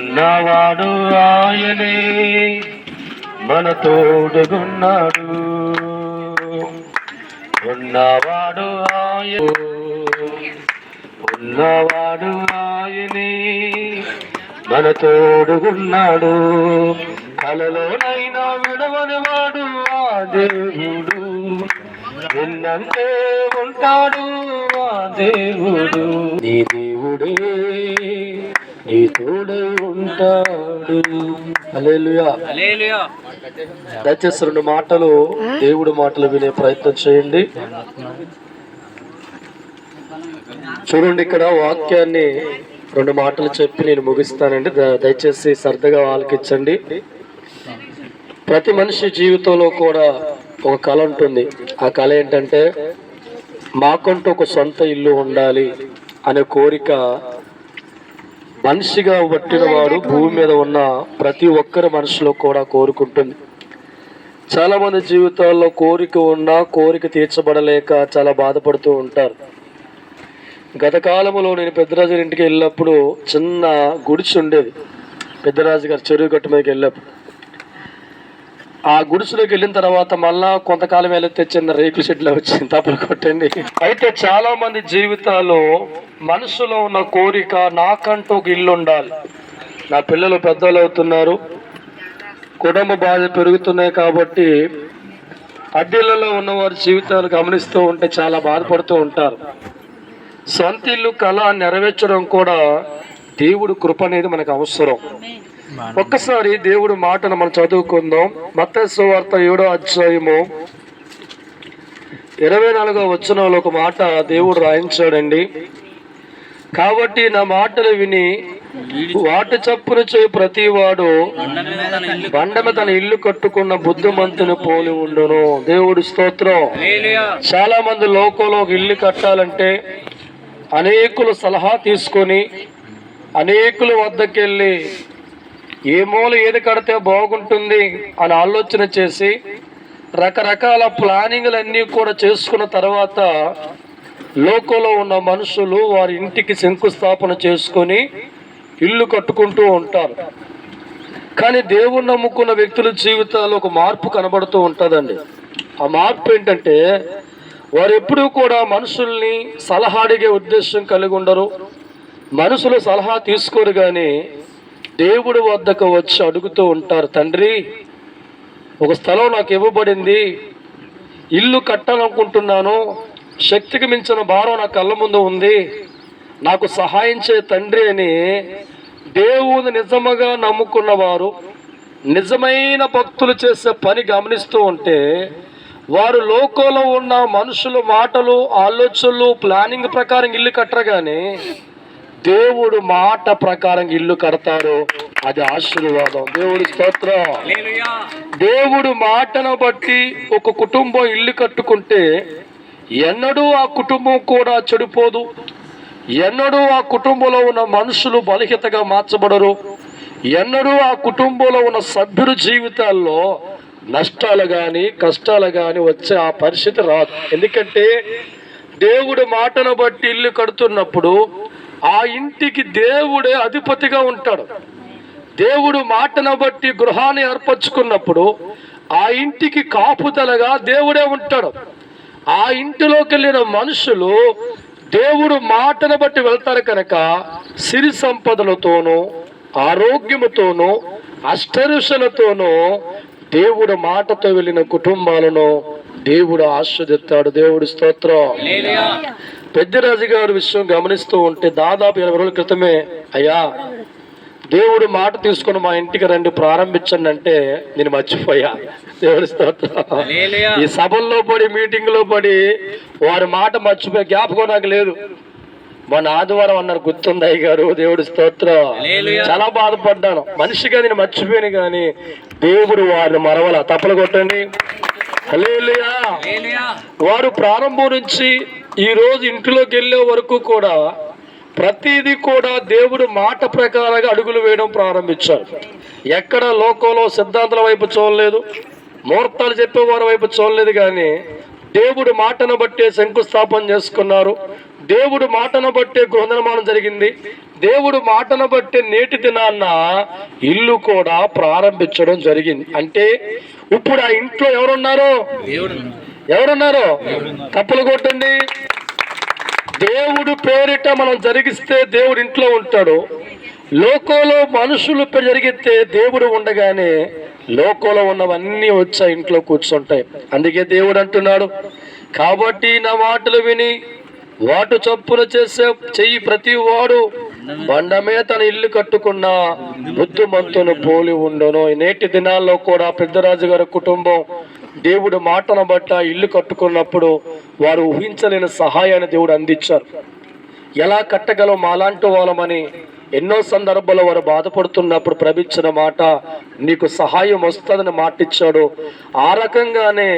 ఉన్నవాడు ఆయనే మన తోడుగున్నాడు. ఉన్నవాడు ఉన్నవాడు ఆయనే మన తోడుగున్నాడు. కలలోనైనా విడవని వాడు ఆ దేవుడు, నిన్నంటే ఉంటాడు ఆ దేవుడు. నీ దేవుడే నీ తోడే ఉంటాడు. హల్లెలూయా. దయచేసి 2 మాటలు దేవుడి మాటలు వినే ప్రయత్నం చేయండి. చూడండి, ఇక్కడ వాక్యాన్ని 2 మాటలు చెప్పి నేను ముగిస్తానండి. దయచేసి శ్రద్ధగా ఆలకించండి. ప్రతి మనిషి జీవితంలో కూడా ఒక కళ ఉంటుంది. ఆ కళ ఏంటంటే మాకంటూ ఒక సొంత ఇల్లు ఉండాలి అనే కోరిక మనిషిగా పట్టిన వాడు భూమి మీద ఉన్న ప్రతి ఒక్కరి మనసులో కూడా కోరుకుంటుంది. చాలా మంది జీవితాల్లో కోరిక ఉన్నా కోరిక తీర్చబడలేక చాలా బాధపడుతూ ఉంటారు. గత కాలంలో నేను పెద్దరాజు గారి ఇంటికి వెళ్ళినప్పుడు చిన్న గుడిసె ఉండేది. పెద్దరాజు గారు చెరువు గట్టు మీదకి వెళ్ళినప్పుడు ఆ గుడిసెలోకి వెళ్ళిన తర్వాత మళ్ళా కొంతకాలం వెళితే చిన్న రేకుల షెడ్లో వచ్చింది. తప్పలు కొట్టండి. అయితే చాలా మంది జీవితాల్లో మనసులో ఉన్న కోరిక నాకంటూ ఒక ఇల్లు ఉండాలి. నా పిల్లలు పెద్దలు అవుతున్నారు, కుటుంబ బాధ పెరుగుతున్నాయి కాబట్టి అద్దెలలో ఉన్న వారి జీవితాలు గమనిస్తూ ఉంటే చాలా బాధపడుతూ ఉంటారు. సొంత ఇల్లు కళ నెరవేర్చడం కూడా దేవుడు కృప అనేది మనకు అవసరం. ఒక్కసారి దేవుడు మాటను మనం చదువుకుందాం. మత్తయి సువార్త 7వ అధ్యాయము 24వ వచనంలో ఒక మాట దేవుడు రాయించాడండి. కాబట్టి నా మాటలు విని వాటి చప్పున చేయి ప్రతి వాడు బండమ తన ఇల్లు కట్టుకున్న బుద్ధిమంతుని పోలి ఉండును. దేవుడి స్తోత్రం. చాలా మంది లోకంలో ఒక ఇల్లు కట్టాలంటే అనేకులు సలహా తీసుకొని అనేకుల వద్దకెళ్ళి ఏ మూల ఏది కడితే బాగుంటుంది అని ఆలోచన చేసి రకరకాల ప్లానింగ్లన్నీ కూడా చేసుకున్న తర్వాత లోకంలో ఉన్న మనుషులు వారి ఇంటికి శంకుస్థాపన చేసుకొని ఇల్లు కట్టుకుంటూ ఉంటారు. కానీ దేవుణ్ణి నమ్ముకున్న వ్యక్తుల జీవితాల్లో ఒక మార్పు కనబడుతూ ఉంటుందండి. ఆ మార్పు ఏంటంటే వారు ఎప్పుడూ కూడా మనుషుల్ని సలహా అడిగే ఉద్దేశం కలిగి ఉండరు. మనుషులు సలహా తీసుకోరు, కానీ దేవుడి వద్దకు వచ్చి అడుగుతూ ఉంటారు. తండ్రి, ఒక స్థలం నాకు ఇవ్వబడింది, ఇల్లు కట్టాలనుకుంటున్నాను, శక్తికి మించిన భారం నా కళ్ళ ముందు ఉంది, నాకు సహాయం చే తండ్రి అని దేవుని నిజముగా నమ్ముకున్న వారు నిజమైన భక్తులు చేసే పని గమనిస్తూ ఉంటే వారు లోకంలో ఉన్న మనుషుల మాటలు ఆలోచనలు ప్లానింగ్ ప్రకారం ఇల్లు కట్టరుగానే దేవుడు మాట ప్రకారం ఇల్లు కడతారు. అది ఆశీర్వాదం. దేవుడి స్తోత్రం. దేవుడు మాటను బట్టి ఒక కుటుంబం ఇల్లు కట్టుకుంటే ఎన్నడూ ఆ కుటుంబం కూడా చెడిపోదు. ఎన్నడూ ఆ కుటుంబంలో ఉన్న మనుషులు బలహీనతగా మార్చబడరు. ఎన్నడూ ఆ కుటుంబంలో ఉన్న సభ్యుల జీవితాల్లో నష్టాలు కానీ కష్టాలు కానీ వచ్చే ఆ పరిస్థితి రాదు. ఎందుకంటే దేవుడు మాటను బట్టి ఇల్లు కడుతున్నప్పుడు ఆ ఇంటికి దేవుడే అధిపతిగా ఉంటాడు. దేవుడు మాటను బట్టి గృహాన్ని ఏర్పరచుకున్నప్పుడు ఆ ఇంటికి కాపుదలగా దేవుడే ఉంటాడు. ఆ ఇంటిలోకి వెళ్ళిన మనుషులు దేవుడు మాటను బట్టి వెళ్తారు కనుక సిరి సంపదలతోనూ ఆరోగ్యముతోనూ అష్టరుషులతోనూ దేవుడు మాటతో వెళ్ళిన కుటుంబాలను దేవుడు ఆశీర్వదిస్తాడు. దేవుడి స్తోత్రం. పెద్దరాజు గారి విషయం గమనిస్తూ ఉంటే దాదాపు 20 రోజుల క్రితమే, అయ్యా దేవుడు మాట తీసుకుని మా ఇంటికి రండి ప్రారంభించండి అంటే నేను మర్చిపోయా. దేవుడి స్తోత్రం. ఈ సభల్లో పడి మీటింగ్లో పడి వారి మాట మర్చిపోయే జ్ఞాపకం నాకు లేదు. మొన్న ఆదివారం అన్నారు, గుర్తుంది అయ్య గారు. దేవుడి స్తోత్రం. చాలా బాధపడ్డాను. మనిషిగా నేను మర్చిపోయాను, కానీ దేవుడు వారిని మరవల. తప్పలు కొట్టండి. హల్లెలూయా. వారు ప్రారంభం నుంచి ఈ రోజు ఇంటిలోకి వెళ్ళే వరకు కూడా ప్రతిదీ కూడా దేవుడు మాట ప్రకారంగా అడుగులు వేయడం ప్రారంభించారు. ఎక్కడ లోకంలో సిద్ధాంతాల వైపు చూడలేదు, ముహూర్తాలు చెప్పేవారి వైపు చూడలేదు, కానీ దేవుడు మాటను బట్టే శంకుస్థాపన చేసుకున్నారు. దేవుడు మాటను బట్టే గృహ నిర్మాణం జరిగింది. దేవుడు మాటను బట్టే నేటి దినాన్న ఇల్లు కూడా ప్రారంభించడం జరిగింది. అంటే ఇప్పుడు ఆ ఇంట్లో ఎవరున్నారు? ఎవరున్నారు? తప్పులు కొట్టండి. దేవుడు పేరిట మనం జరిగిస్తే దేవుడు ఇంట్లో ఉంటాడు. లోకంలో మనుషులు జరిగితే దేవుడు ఉండగానే లోకంలో ఉన్నవన్నీ వచ్చి ఇంట్లో కూర్చుంటాయి. అందుకే దేవుడు అంటున్నాడు, కాబట్టి నా మాటలు విని వాటు చప్పున చేసే చెయ్యి ప్రతి వాడు బండమే తన ఇల్లు కట్టుకున్న బుద్ధిమంతును పోలి ఉండను. నేటి దినాల్లో కూడా పెద్దరాజు గారి కుటుంబం దేవుడు మాటను బట్ట ఇల్లు కట్టుకున్నప్పుడు వారు ఊహించలేని సహాయాన్ని దేవుడు అందించారు. ఎలా కట్టగలం మాలాంటి వాళ్ళమని ఎన్నో సందర్భాల్లో వారు బాధపడుతున్నప్పుడు ప్రభించిన మాట, నీకు సహాయం వస్తుందని మాటిచ్చాడు. ఆ రకంగానే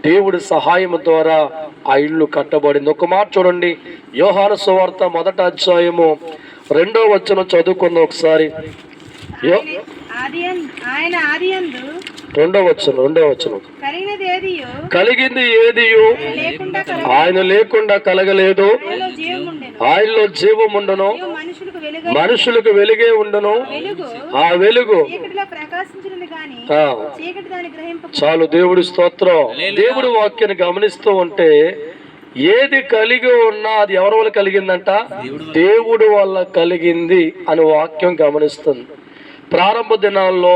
దేవుడి సహాయం ద్వారా ఆ ఇల్లు కట్టబడింది. ఒక మాట చూడండి, యోహాను సువార్త 1వ అధ్యాయము 2వ వచనం చదువుకుందాం ఒకసారి. 2వ వచనం, కలిగింది ఏదియు ఆయన లేకుండా కలగలేదు, ఆయనలో జీవం ఉండను, మనుషులకు వెలుగే ఉండను, ఆ వెలుగు చాలు. దేవుడి స్తోత్రం. దేవుడి వాక్యాన్ని గమనిస్తూ ఉంటే ఏది కలిగి ఉన్నా అది ఎవరి వల్ల కలిగిందంట? దేవుడు వల్ల కలిగింది అని వాక్యం గమనిస్తుంది. ప్రారంభ దినాల్లో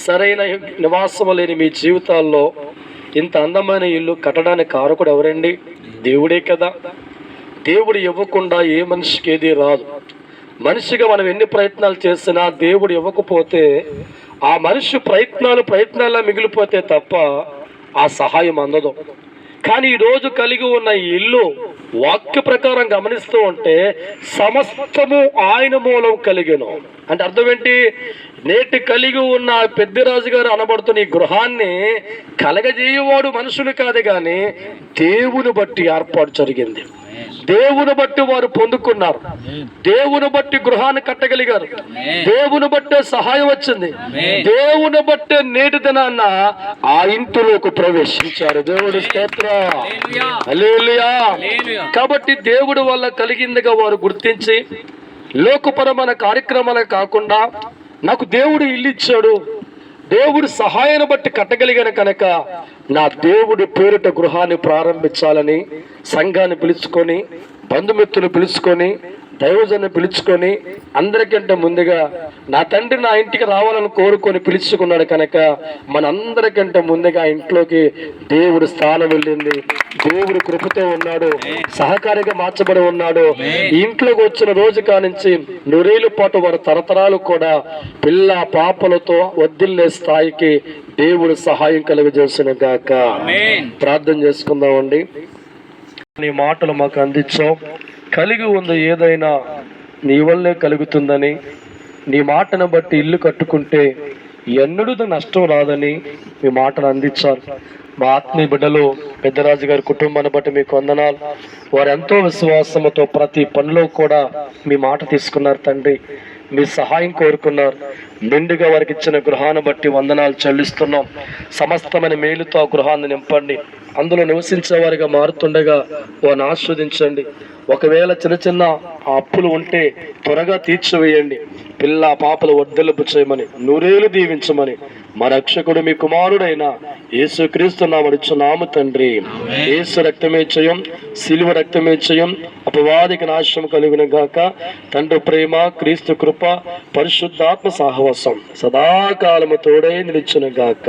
సరైన నివాసం లేని మీ జీవితాల్లో ఇంత అందమైన ఇల్లు కట్టడానికి కారకుడు ఎవరండి? దేవుడే కదా. దేవుడు ఇవ్వకుండా ఏ మనిషికి ఏది రాదు. మనిషిగా మనం ఎన్ని ప్రయత్నాలు చేసినా దేవుడు ఇవ్వకపోతే ఆ మనిషి ప్రయత్నాల్లో మిగిలిపోతే తప్ప ఆ సహాయం అందదు. కానీ ఈరోజు కలిగి ఉన్న ఈ ఇల్లు వాక్య ప్రకారం గమనిస్తూ ఉంటే సమస్తము ఆయన మూలం కలిగెను. అంటే అర్థం ఏంటి? నేటి కలిగి ఉన్న పెద్దరాజు గారు అనబడుతున్న ఈ గృహాన్ని కలగజేయవాడు మనుషులు కాదు, కానీ దేవుని బట్టి ఏర్పాటు జరిగింది. దేవుని బట్టి వారు పొందుకున్నారు. దేవుని బట్టి గృహాన్ని కట్టగలిగారు. దేవుని బట్టే సహాయం వచ్చింది. దేవుని బట్టే నేటి దినాన్న ఆ ఇంటిలోకి ప్రవేశించారు. దేవుడి స్తోత్రం, హల్లెలూయా. కాబట్టి దేవుడి వల్ల కలిగిందిగా వారు గుర్తించి లోకపరమైన కార్యక్రమాలు కాకుండా నాకు దేవుడు ఇల్లు ఇచ్చాడు, దేవుడు సహాయాన్ని బట్టి కట్టగలిగాను కనుక నా దేవుడి పేరిట గృహాన్ని ప్రారంభించాలని సంఘాన్ని పిలుచుకొని, బంధుమిత్రులు పిలుచుకొని, దైవజన్ని పిలుచుకొని అందరికంటే ముందుగా నా తండ్రి నా ఇంటికి రావాలని కోరుకొని పిలుచుకున్నాడు కనుక మనందరికంటే ముందుగా ఇంట్లోకి దేవుడు స్థానం వెళ్ళింది. దేవుడు కృపతో ఉన్నాడు, సహకారిగా మార్చబడి ఉన్నాడు. ఇంట్లోకి వచ్చిన రోజు కానించి 100 ఏళ్ల పాటు వారి తరతరాలు కూడా పిల్ల పాపలతో వద్దిల్లే స్థాయికి దేవుడు సహాయం కలుగజేసిన గాక. ప్రార్థన చేసుకుందామండి. నీ మాటలు మాకు అందించావు. కలిగి ఉంది ఏదైనా నీ వల్లే కలుగుతుందని, నీ మాటను బట్టి ఇల్లు కట్టుకుంటే ఎన్నడూ నష్టం రాదని మీ మాటను అందించారు. మా ఆత్మీయ బిడ్డలు పెద్దరాజు గారి కుటుంబాన్ని బట్టి మీకు వందనాలు. వారు ఎంతో విశ్వాసంతో ప్రతి పనిలో కూడా మీ మాట తీసుకున్నారు తండ్రి. మీ సహాయం కోరుకున్నారు. నిండుగా వారికి ఇచ్చిన గృహాన్ని బట్టి వందనాలు చెల్లిస్తున్నాం. సమస్తమైన మేలుతో ఆ గృహాన్ని నింపండి. అందులో నివసించేవారిగా మారుతుండగా వారిని ఆస్వాదించండి. ఒకవేళ చిన్న చిన్న అప్పులు ఉంటే త్వరగా తీర్చివేయండి. పిల్ల పాపలు వర్ధిల్లింప చేయమని 100 ఏళ్లు దీవించమని మా రక్షకుడు మీ కుమారుడైన యేసుక్రీస్తు నామమున తండ్రి. యేసు రక్తమే జయం, సిలువ రక్తమే జయం, అపవాదికి నాశనం కలుగును గాక. తండ్రి ప్రేమ, క్రీస్తు కృప, పరిశుద్ధాత్మ సహవాసం సదాకాలము తోడై నిలిచును గాక.